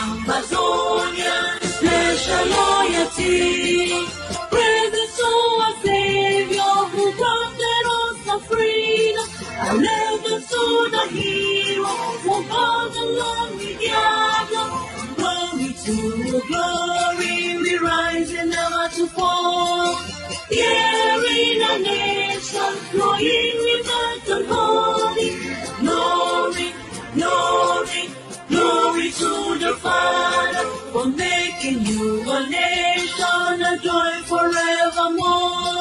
Ambazonia, special loyalty. Presence to our Savior who granted us the freedom. Our legends to the hero who God alone we gather. Glory to glory, we rise and never to fall. Here in a nation, flowing with the holy. Glory, glory, glory to the Father for making you a nation, a joy forevermore.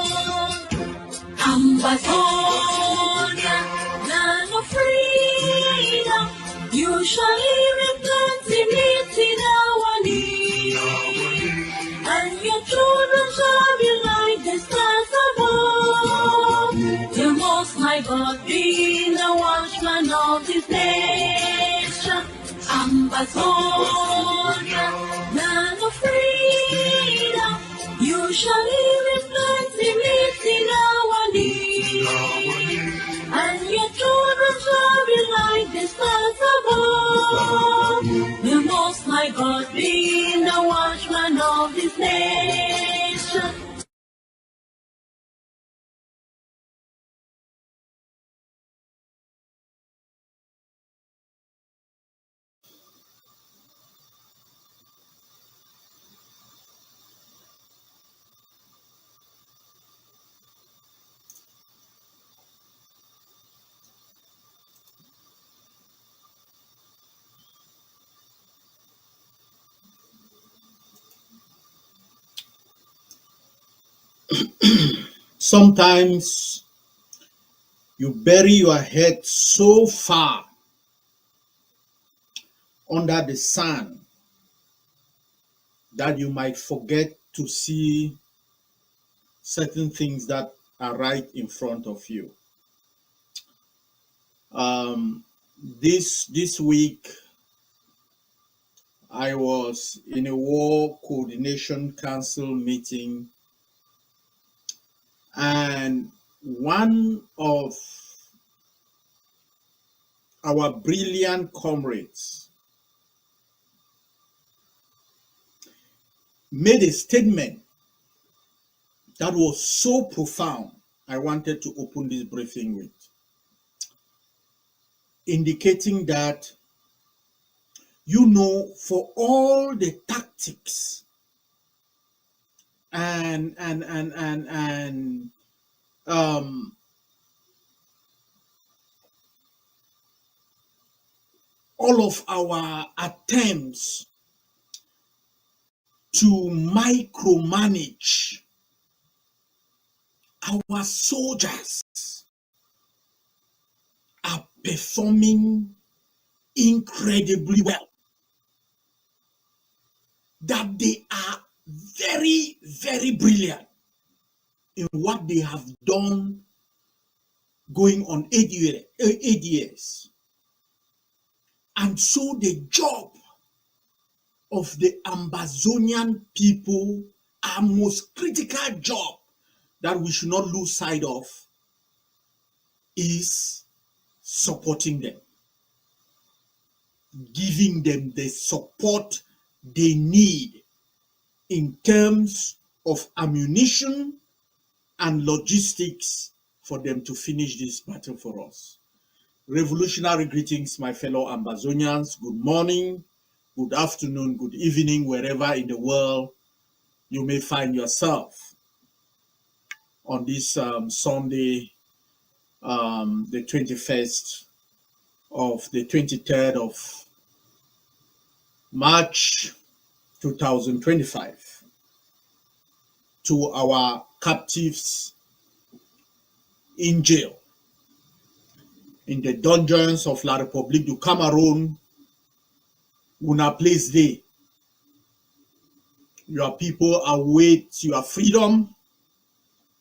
Ambazonia, land of freedom, you shall live in plenty, meeting our need, and your children shall be like the stars above. The Most High God being the watchman of this nation. Ambazonia, land of freedom, you shall live in plenty, meeting our need, and your children shall be like the stars above. The Most High God being the watchman of this nation. Sometimes you bury your head so far under the sand that you might forget to see certain things that are right in front of you. This week, I was in a War Coordination Council meeting, and one of our brilliant comrades made a statement that was so profound. I wanted to open this briefing with, indicating that, for all the tactics and all of our attempts to micromanage our soldiers are performing incredibly well. That they are very, very brilliant in what they have done going on 8 years. And so the job of the Ambazonian people, our most critical job that we should not lose sight of, is supporting them, giving them the support they need in terms of ammunition and logistics for them to finish this battle for us. Revolutionary greetings, my fellow Ambazonians. Good morning, good afternoon, good evening, wherever in the world you may find yourself on this Sunday, the 23rd of March 2025. To our captives in jail, in the dungeons of La République du Cameroon, una place day. Your people await your freedom.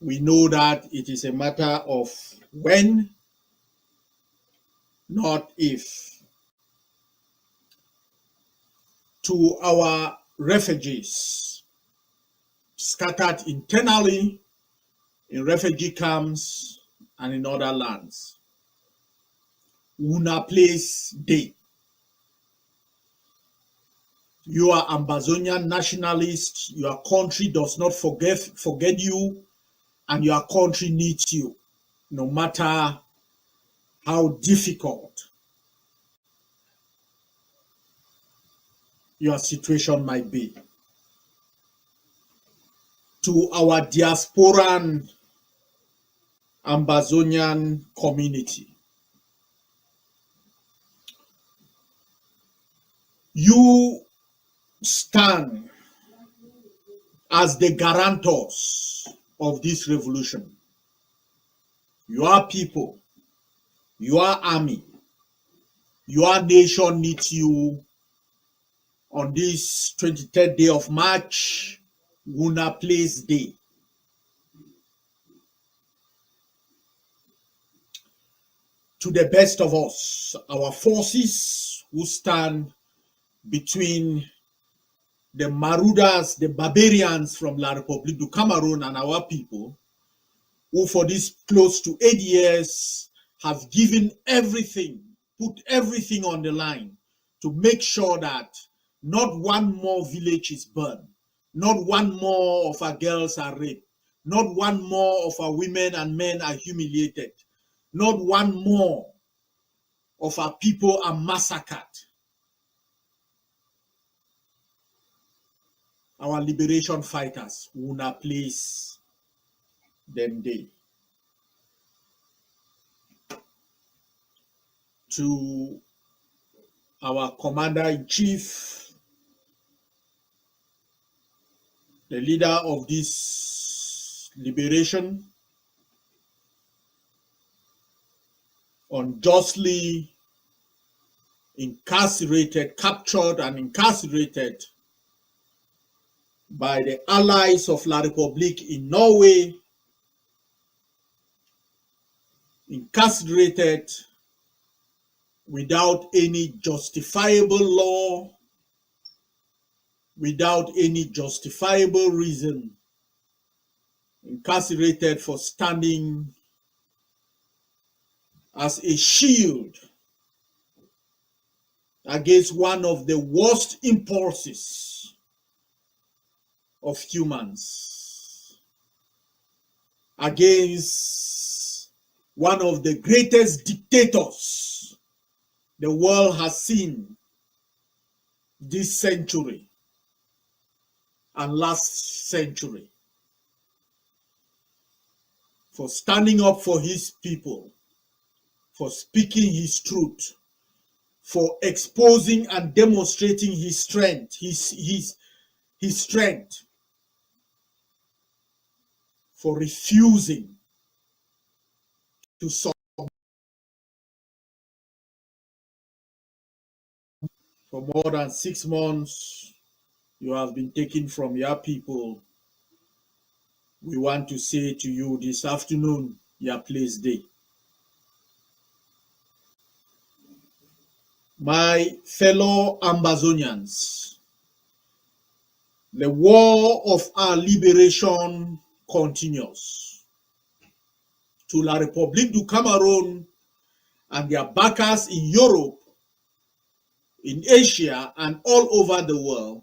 We know that it is a matter of when, not if. To our refugees scattered internally in refugee camps and in other lands, una place day. You are Ambazonian nationalist. Your country does not forget you, and your country needs you, no matter how difficult your situation might be. To our diasporan Ambazonian community, you stand as the guarantors of this revolution. Your people, your army, your nation needs you on this 23rd day of March, Wuna Place Day. To the best of us, our forces who stand between the marauders, the barbarians from La République du Cameroon and our people, who for this close to 8 years have given everything, put everything on the line to make sure that not one more village is burned, not one more of our girls are raped, not one more of our women and men are humiliated, not one more of our people are massacred. Our liberation fighters will not place them day. To our commander-in-chief, the leader of this liberation, unjustly incarcerated, captured and incarcerated by the allies of La République in Norway, incarcerated without any justifiable law, without any justifiable reason, incarcerated for standing as a shield against one of the worst impulses of humans, against one of the greatest dictators the world has seen this century and last century, for standing up for his people, for speaking his truth, for exposing and demonstrating his strength, his strength, for refusing to submit. For more than 6 months, you have been taken from your people. We want to say to you this afternoon, your place day. My fellow Ambazonians, the war of our liberation continues. To La République du Cameroon and their backers in Europe, in Asia, and all over the world,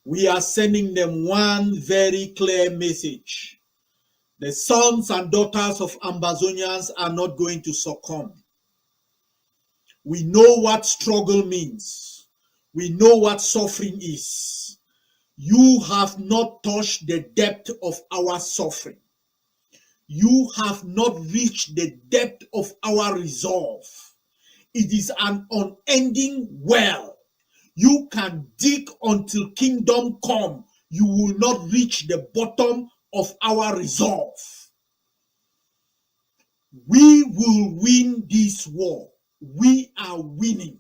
we are sending them one very clear message. The sons and daughters of Ambazonians are not going to succumb. We know what struggle means. We know what suffering is. You have not touched the depth of our suffering. You have not reached the depth of our resolve. It is an unending well. You can dig until kingdom come. You will not reach the bottom of our resolve. We will win this war. We are winning.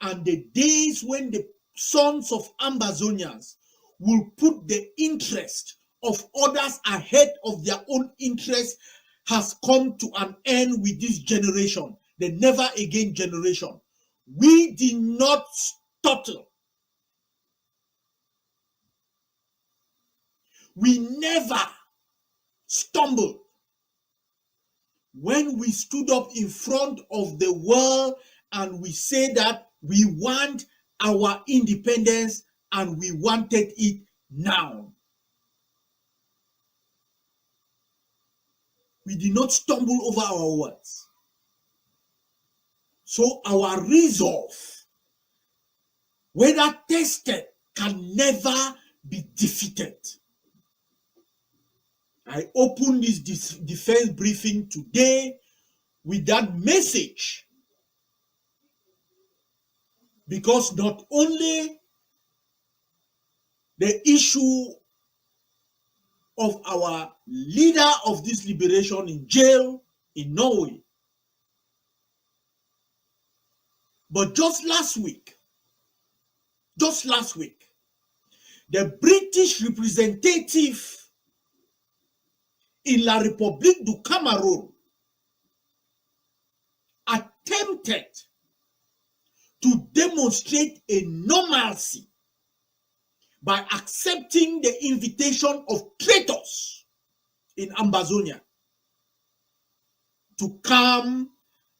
And the days when the sons of Ambazonians will put the interest of others ahead of their own interest has come to an end with this generation, the never again generation. We did not stutter. We never stumbled. When we stood up in front of the world and we say that we want our independence and we wanted it now. We did not stumble over our words. So our resolve, whether tested, can never be defeated. I opened this defense briefing today with that message, because not only the issue of our leader of this liberation in jail in Norway, but just last week, the British representative in La République du Cameroun attempted to demonstrate a normalcy by accepting the invitation of traitors in Ambazonia to come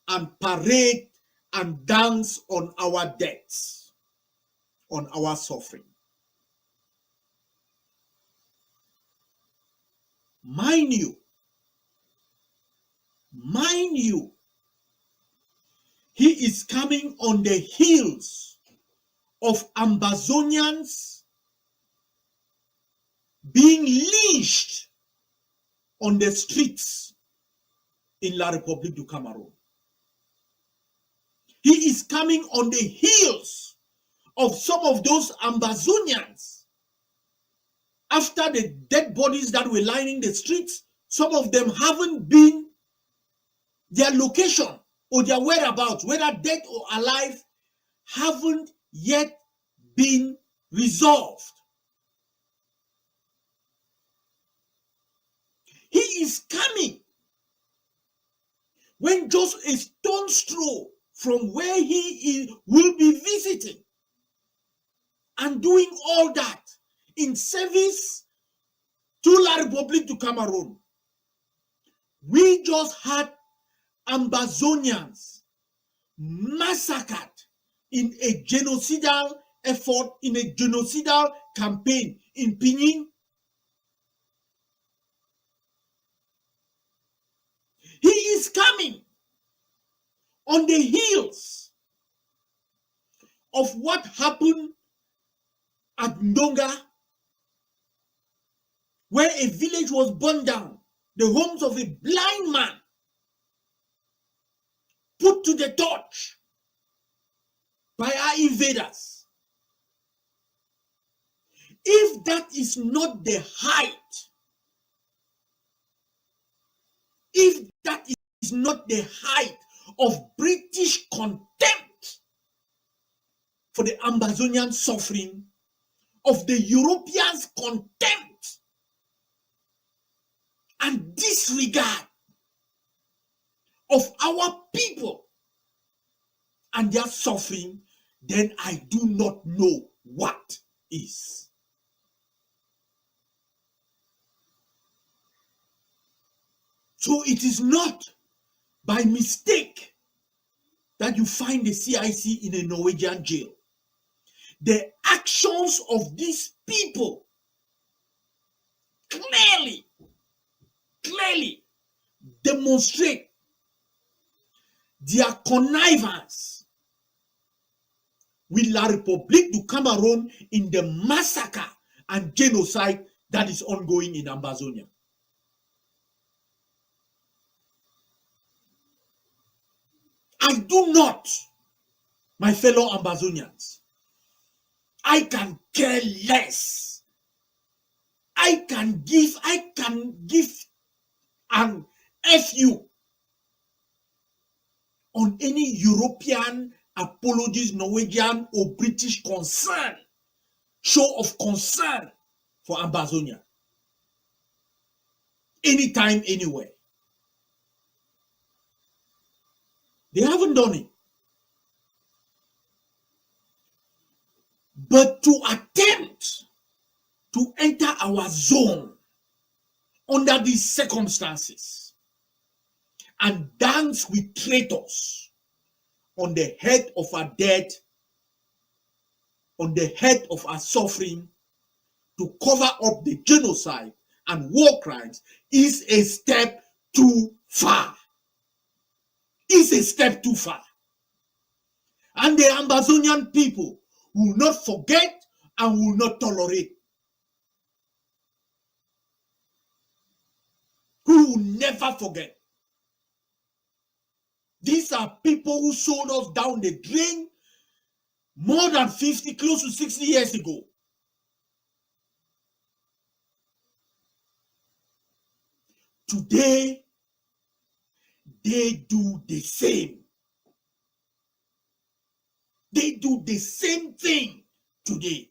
and parade and dance on our deaths, on our suffering. Mind you, he is coming on the heels of Ambazonians being lynched on the streets in La République du Cameroun. He is coming on the heels of some of those Ambazonians. After the dead bodies that were lining the streets, some of them haven't been, their location or their whereabouts, whether dead or alive, haven't yet been resolved. He is coming when just a stone's throw from where he will be visiting and doing all that in service to La République du Cameroun. We just had Ambazonians massacred in a genocidal effort, in a genocidal campaign in Pinyin. He is coming on the heels of what happened at Ndonga, where a village was burned down, the homes of a blind man put to the torch by our invaders. If that is not the height, if that is not the height of British contempt for the Ambazonian suffering, of the Europeans' contempt and disregard of our people and their suffering, then I do not know what is. So it is not by mistake that you find the CIC in a Norwegian jail. The actions of these people clearly demonstrate their connivance with La République du Cameroun in the massacre and genocide that is ongoing in Ambazonia. I do not, my fellow Ambazonians, I can care less. I can give an FU on any European apologies, Norwegian or British concern, show of concern for Ambazonia. Anytime, anywhere. They haven't done it. But to attempt to enter our zone under these circumstances and dance with traitors on the head of our dead on the head of our suffering to cover up the genocide and war crimes is a step too far. Is a step too far. And the Ambazonian people will not forget and will not tolerate. We will never forget. These are people who sold us down the drain more than 50, close to 60 years ago. Today, they do the same. They do the same thing today.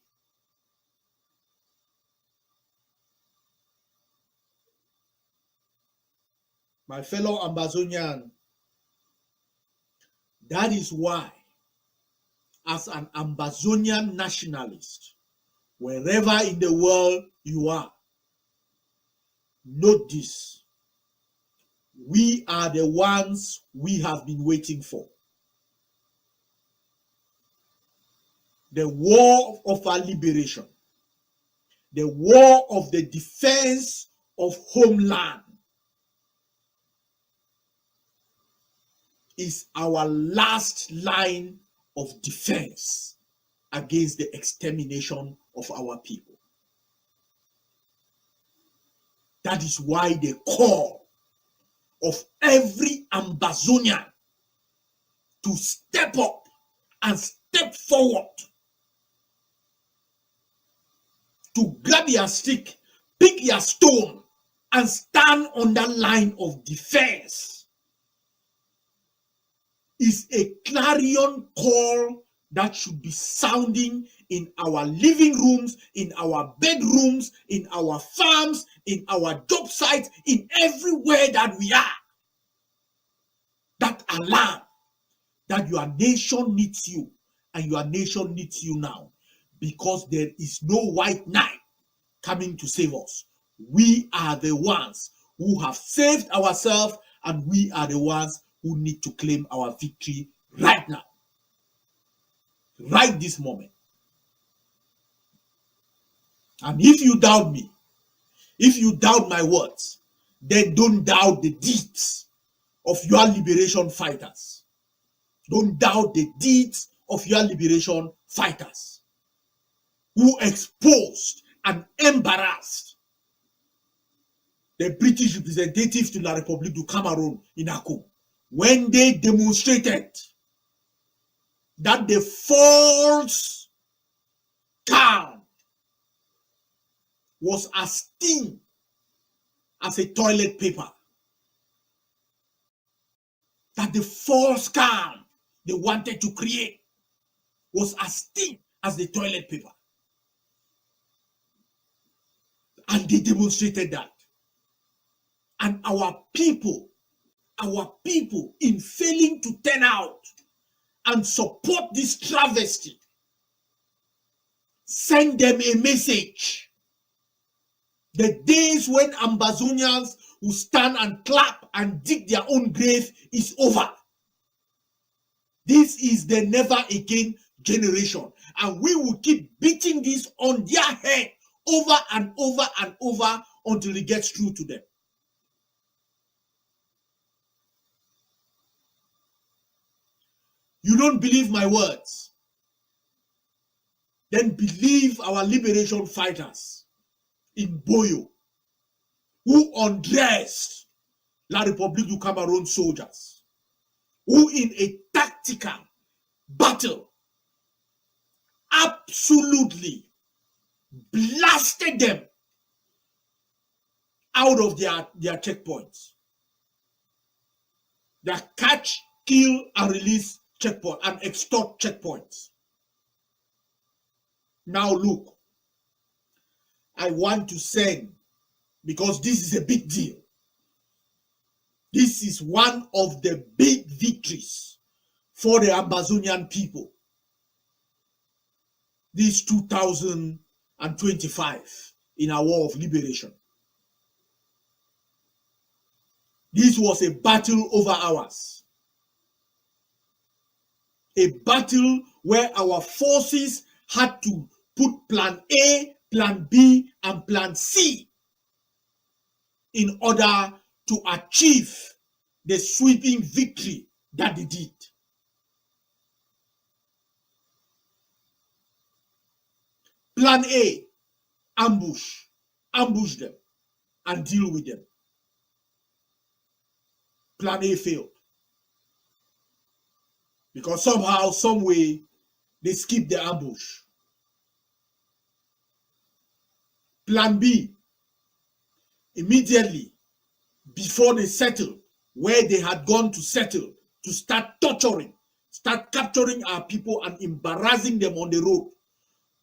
My fellow Ambazonian, that is why, as an Ambazonian nationalist, wherever in the world you are, note this. We are the ones we have been waiting for. The war of our liberation, the war of the defense of homeland, is our last line of defense against the extermination of our people. That is why the call of every Ambazonian to step up and step forward, to grab your stick, pick your stone, and stand on that line of defense, is a clarion call that should be sounding in our living rooms, in our bedrooms, in our farms, in our job sites, in everywhere that we are. That alarm that your nation needs you, and your nation needs you now, because there is no white knight coming to save us. We are the ones who have saved ourselves, and we are the ones who need to claim our victory right now, right this moment. And if you doubt me, if you doubt my words, then don't doubt the deeds of your liberation fighters. Don't doubt the deeds of your liberation fighters who exposed and embarrassed the British representatives to La République du Cameroun in Akum when they demonstrated that the false calm was as thin as a toilet paper. That the false calm they wanted to create was as thin as the toilet paper. And they demonstrated that. And our people, in failing to turn out and support this travesty, send them a message. The days when Ambazonians will stand and clap and dig their own grave is over. This is the never again generation. And we will keep beating this on their head over and over and over until it gets through to them. You don't believe my words? Then believe our liberation fighters in Boyo, who undressed La République du Cameroun soldiers, who in a tactical battle absolutely blasted them out of their checkpoints. Their catch, kill, and release checkpoint and extort checkpoints. Now look, I want to send, because this is a big deal. This is one of the big victories for the Ambazonian people. This 2025 in our war of liberation. This was a battle over ours. A battle where our forces had to put plan A, plan B, and plan C in order to achieve the sweeping victory that they did. Plan A, ambush them and deal with them. Plan A failed because somehow, some way, they skipped the ambush. Plan B, immediately before they settled, where they had gone to settle, to start torturing, start capturing our people and embarrassing them on the road.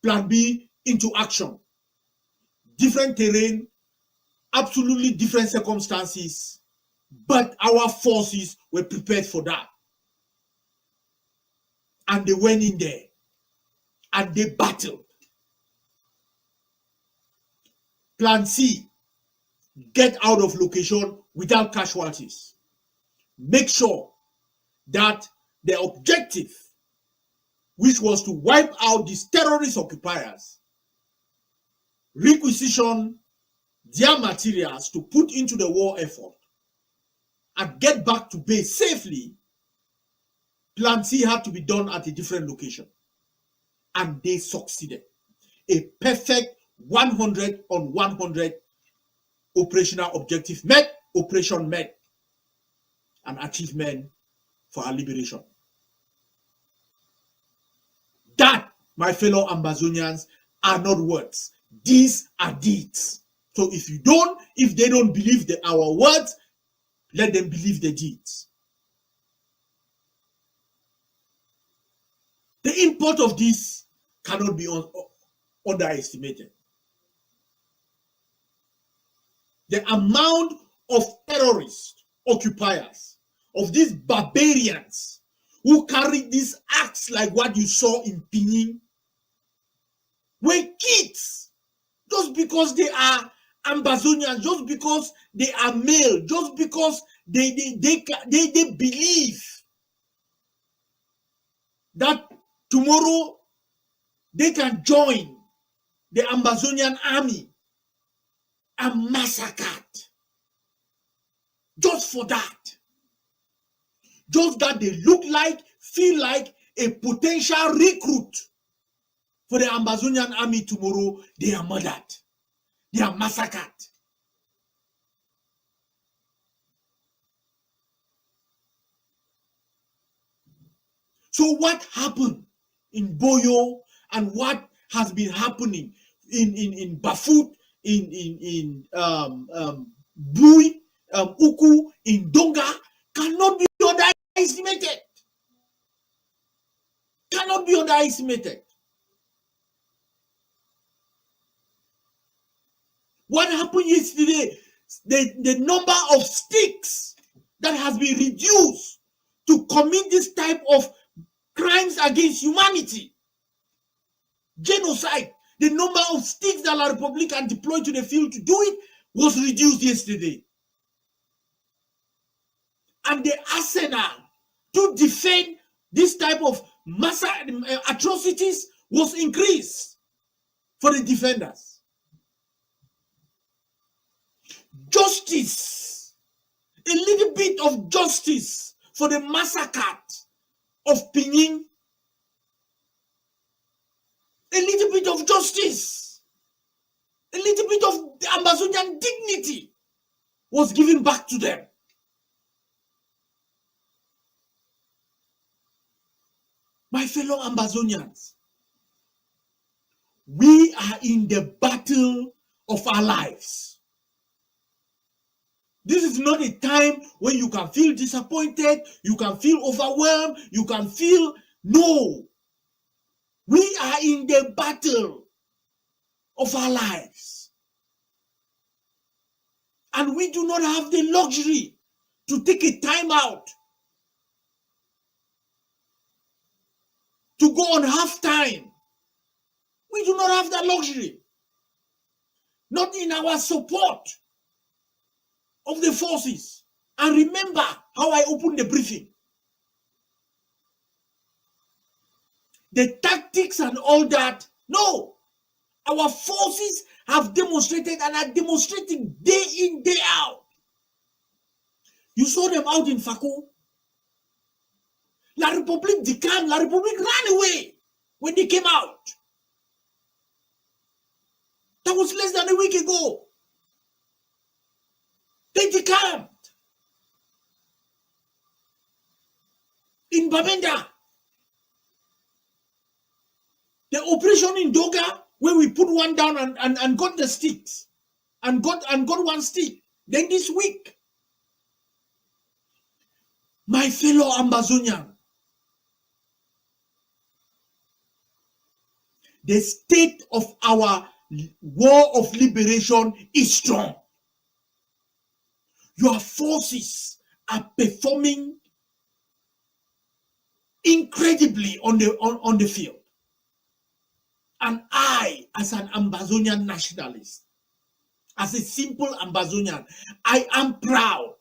Plan B, into action. Different terrain, absolutely different circumstances, but our forces were prepared for that. And they went in there and they battled. Plan C, get out of location without casualties. Make sure that the objective, which was to wipe out these terrorist occupiers, requisition their materials to put into the war effort, and get back to base safely. Plan C had to be done at a different location. And they succeeded. A perfect 100 on 100 operational objective met, operation met, an achievement for our liberation. That, my fellow Ambazonians, are not words. These are deeds. So if they don't believe our words, let them believe the deeds. The import of this cannot be underestimated. The amount of terrorist occupiers, of these barbarians who carried these acts like what you saw in Pinyin, were kids. Just because they are Ambazonians, just because they are male, just because they believe that tomorrow they can join the Ambazonian army and massacred. Just for that. Just that they look like, feel like a potential recruit for the Ambazonian army tomorrow, they are murdered. They are massacred. So what happened in Boyo and what has been happening in Bafut, in Bui, Uku, in Donga cannot be underestimated. Cannot be underestimated. What happened yesterday? The number of sticks that has been reduced to commit this type of crimes against humanity, genocide. The number of sticks that La Republican deployed to the field to do it was reduced yesterday. And the arsenal to defend this type of atrocities was increased for the defenders. Justice, a little bit of justice for the massacre of Pinyin, a little bit of justice, a little bit of the Ambazonian dignity was given back to them. My fellow Ambazonians, we are in the battle of our lives. This is not a time when you can feel disappointed, you can feel overwhelmed, you can feel, no. We are in the battle of our lives. And we do not have the luxury to take a time out, to go on half time. We do not have that luxury. Not in our support of the forces. And remember how I opened the briefing. the tactics and all that. No. Our forces have demonstrated and are demonstrating day in, day out. You saw them out in Fako. La République declined. La République ran away when they came out. That was less than a week ago. They decamped. In Bamenda, the operation in Doga, where we put one down and got the sticks, and got one stick. Then this week, my fellow Ambazonian, the state of our war of liberation is strong. Your forces are performing incredibly on the field. And I, as an Ambazonian nationalist, as a simple Ambazonian, I am proud,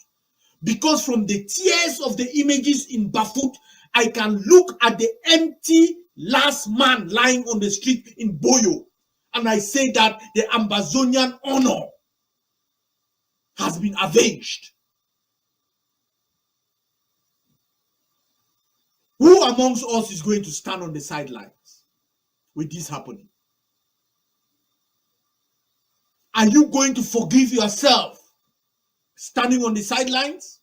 because from the tears of the images in Bafut, I can look at the empty last man lying on the street in Boyo, and I say that the Ambazonian honor has been avenged. Who amongst us is going to stand on the sidelines with this happening? Are you going to forgive yourself standing on the sidelines?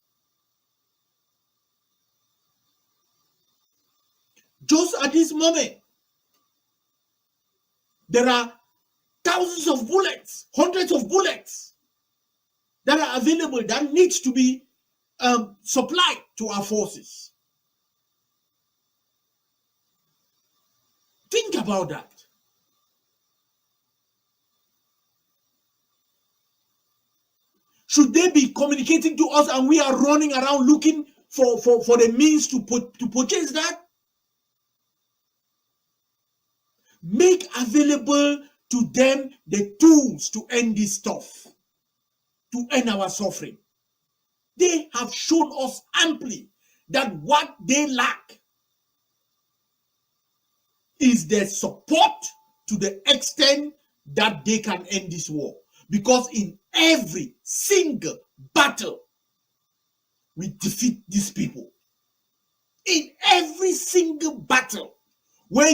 Just at this moment, there are thousands of bullets, hundreds of bullets that are available that needs to be supplied to our forces. Think about that. Should they be communicating to us and we are running around looking for the means to purchase that? Make available to them the tools to end this stuff, to end our suffering. They have shown us amply that what they lack is the support to the extent that they can end this war. Because in every single battle, we defeat these people. In every single battle, where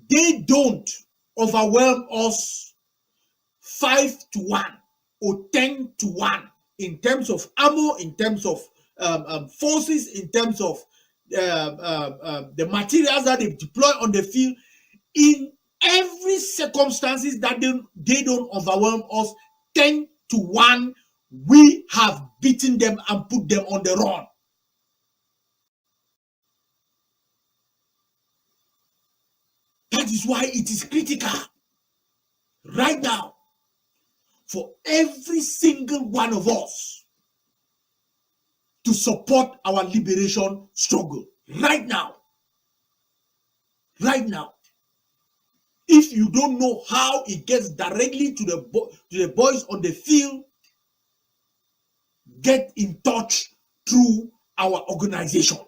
they don't overwhelm us 5-1 or 10-1 in terms of ammo, in terms of forces, in terms of the materials that they deploy on the field, in every circumstances that they don't overwhelm us 10-1, we have beaten them and put them on the run. That is why it is critical right now for every single one of us to support our liberation struggle right now. Right now. If you don't know how it gets directly to the boys on the field, get in touch through our organization.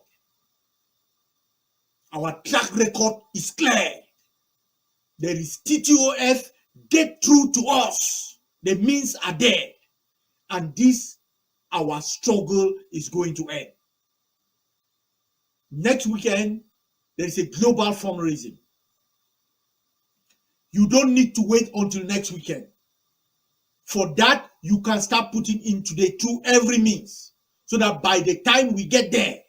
Our track record is clear. There is TTOF. Get through to us. The means are there. And this, our struggle is going to end. Next weekend, there is a global fundraising. You don't need to wait until next weekend. For that, you can start putting in today through every means, so that by the time we get there,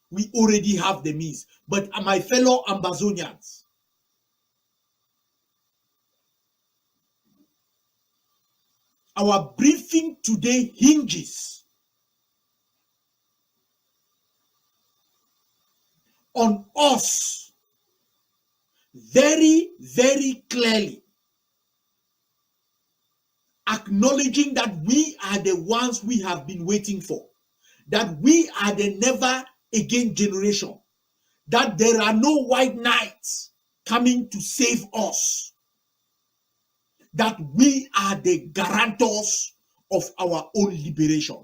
we already have the means. But my fellow Ambazonians, our briefing today hinges on us very, very clearly acknowledging that we are the ones we have been waiting for, that we are the never again generation, that there are no white knights coming to save us, that we are the guarantors of our own liberation.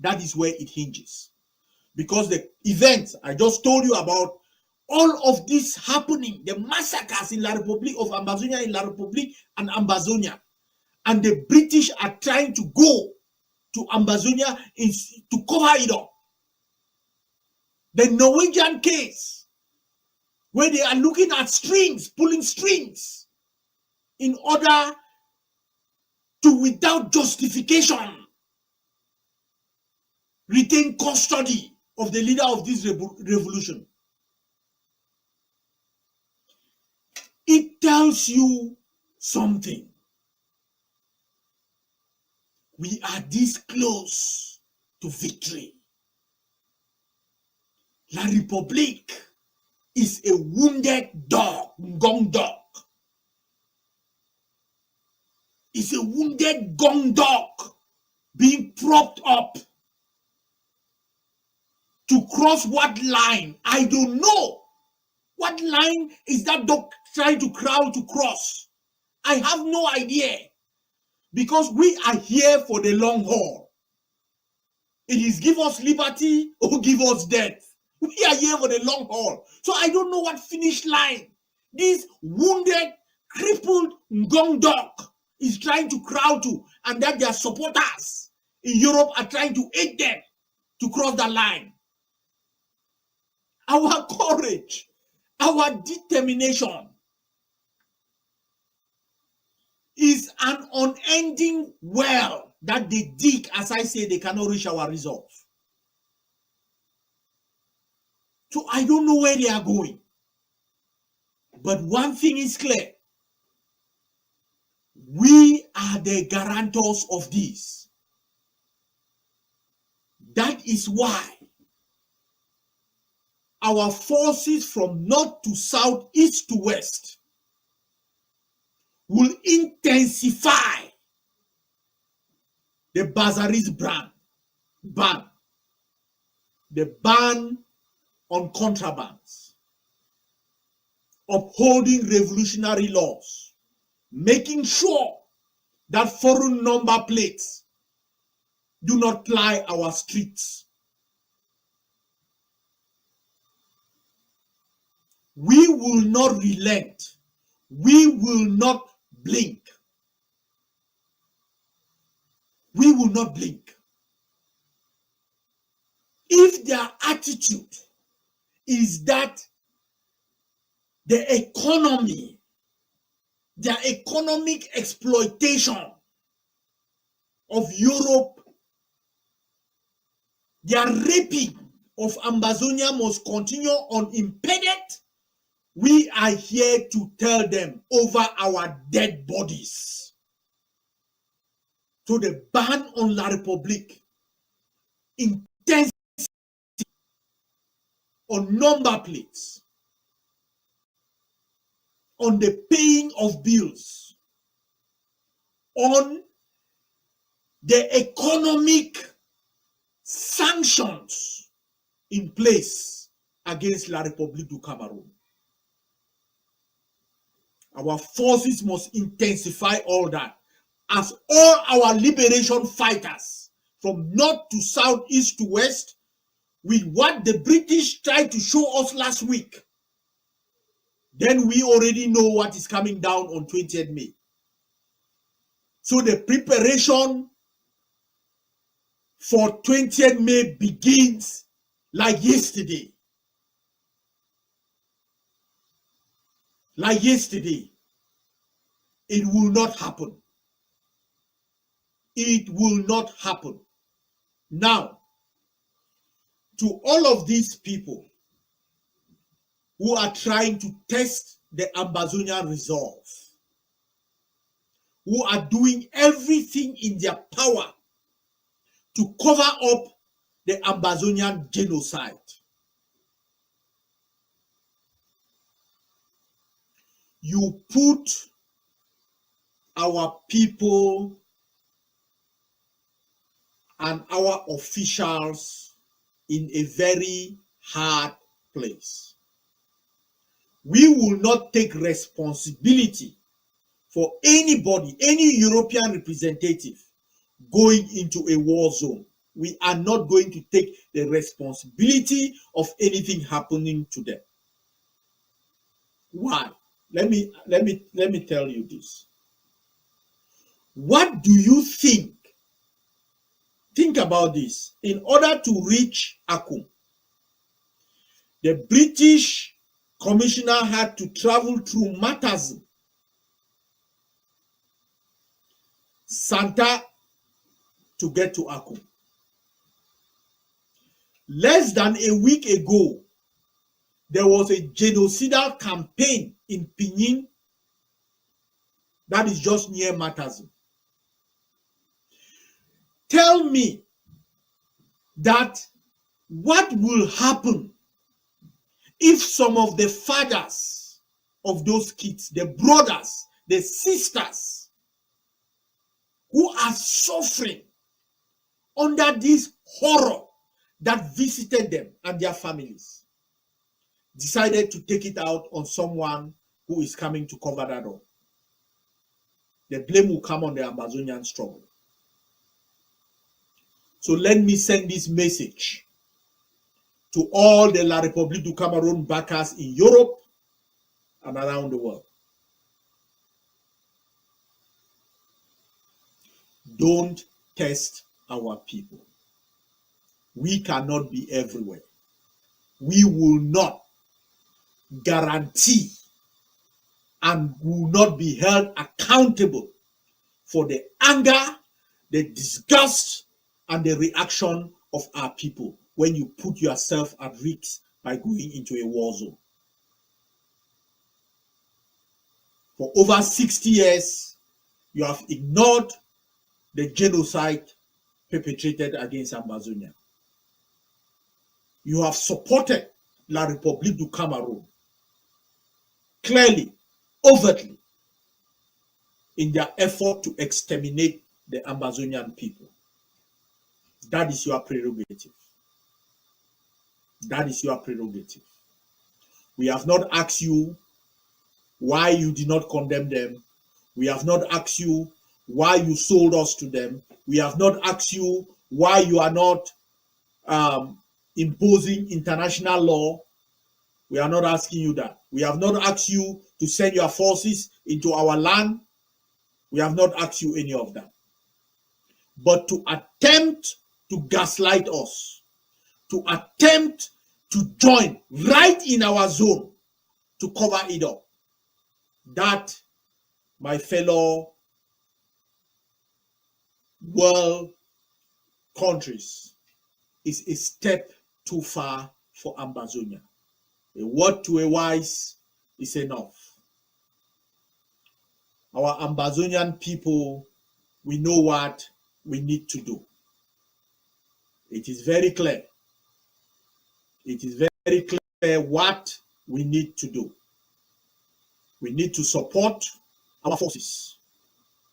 That is where it hinges. because the events I just told you about, all of this happening, the massacres in La Republique of Ambazonia, in La Republique and Ambazonia, and the British are trying to go to Ambazonia to cover it up. The Norwegian case, where they are looking at strings, pulling strings, in order to, without justification, retain custody of the leader of this revolution. It tells you something. We are this close to victory. La République is a wounded dog, gong dog. It's a wounded gong dog being propped up. To cross what line? I don't know. What line is that dog trying to crawl to cross? I have no idea. Because we are here for the long haul. It is give us liberty or give us death. We are here for the long haul. So I don't know what finish line this wounded, crippled gong dog is trying to crawl to, and that their supporters in Europe are trying to aid them to cross the line. Our courage, our determination is an unending well that they dig. As I say, they cannot reach our resolve. So I don't know where they are going. But one thing is clear. We are the guarantors of this. That is why our forces from north to south, east to west will intensify the Bazarist ban, the ban on contrabands, upholding revolutionary laws, making sure that foreign number plates do not ply our streets. We will not relent. We will not blink. We will not blink. If their attitude is that the economy, their economic exploitation of Europe, their raping of Ambazonia must continue unimpeded, we are here to tell them over our dead bodies. So the ban on La République, intensity on number plates, on the paying of bills, on the economic sanctions in place against La République du Cameroon. Our forces must intensify all that, as all our liberation fighters from north to south, east to west, with what the British tried to show us last week, then we already know what is coming down on 20th May. So the preparation for 20th May begins like yesterday. Like yesterday. It will not happen. It will not happen. Now, to all of these people who are trying to test the Ambazonian resolve, who are doing everything in their power to cover up the Ambazonian genocide, you put our people and our officials in a very hard place. We will not take responsibility for anybody, any European representative going into a war zone. We are not going to take the responsibility of anything happening to them. Why? Let me tell you this. What do you think? Think about this. In order to reach Akum, the British commissioner had to travel through Matazim, Santa, to get to Akum. Less than a week ago, there was a genocidal campaign in Pinyin that is just near Matazim. Tell me that what will happen if some of the fathers of those kids, the brothers, the sisters who are suffering under this horror that visited them and their families, decided to take it out on someone who is coming to cover that up? The blame will come on the Ambazonian struggle. So let me send this message to all the La République du Cameroun backers in Europe and around the world. Don't test our people. We cannot be everywhere. We will not guarantee and will not be held accountable for the anger, the disgust, and the reaction of our people when you put yourself at risk by going into a war zone. For over 60 years, you have ignored the genocide perpetrated against Ambazonia. You have supported La République du Cameroun clearly, overtly, in their effort to exterminate the Ambazonian people. That is your prerogative. That is your prerogative. We have not asked you why you did not condemn them. We have not asked you why you sold us to them. We have not asked you why you are not imposing international law. We are not asking you that. We have not asked you to send your forces into our land. We have not asked you any of that. But to attempt to gaslight us, to attempt to join right in our zone to cover it up, that, my fellow world countries, is a step too far for Ambazonia. A word to a wise is enough. Our Ambazonian people, we know what we need to do. It is very clear. It is very clear what we need to do. We need to support our forces.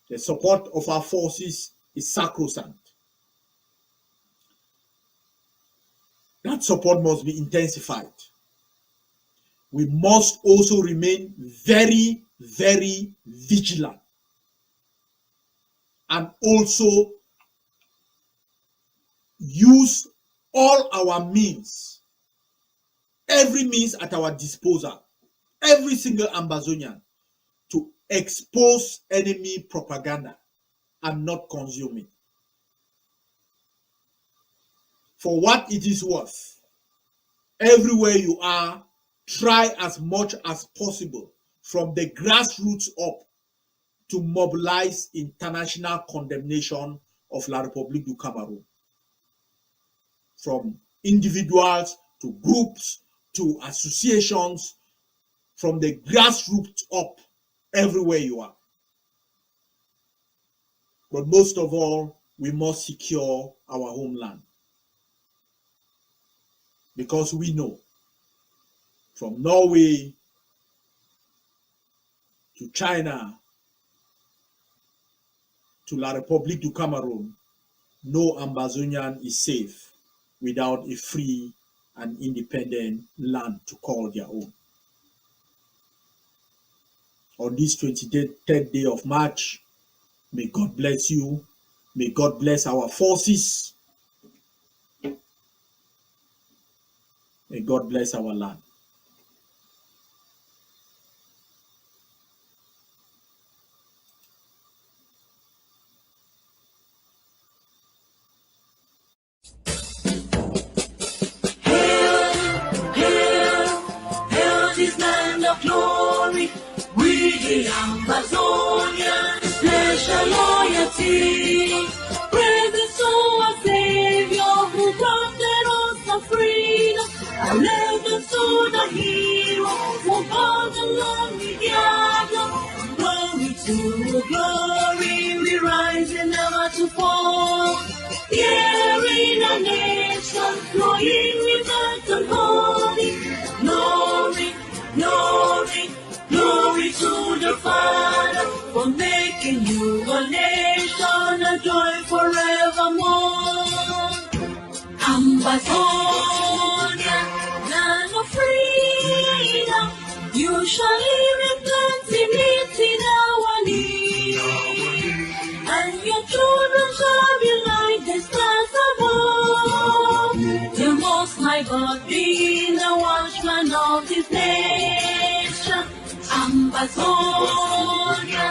The support of our forces is sacrosanct. That support must be intensified. We must also remain very, very vigilant and also use all our means, every means at our disposal, every single Ambazonian, to expose enemy propaganda and not consume it. For what it is worth, everywhere you are, try as much as possible from the grassroots up to mobilize international condemnation of La République du Cameroun. From individuals to groups to associations, from the grassroots up, everywhere you are. But most of all, we must secure our homeland. Because we know from Norway to China to La République du Cameroun, no Ambazonian is safe without a free and independent land to call their own. On this 23rd day of March, may God bless you. May God bless our forces. May God bless our land. Hail this land of glory, we the Ambazonia, special loyalty. Praises to our Savior who granted us the freedom. Allegiance to the hero who brought the lonely gather. Glory to glory, we rise and never to fall. Here in a nation, flowing with earth and holy. Glory, glory, glory to the Father for making you a nation, a joy forevermore. Ambazonia, land of freedom, you shall live in plenty, meeting our need, and your children shall be like the stars above. The Most High God being the watchman of this nation. Ambazonia,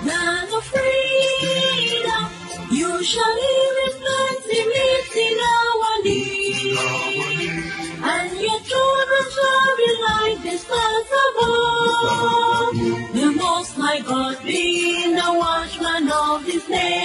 land of freedom, you shall live in plenty, meeting our need, and your children shall be like the stars above. The Most High God being the watchman of this nation.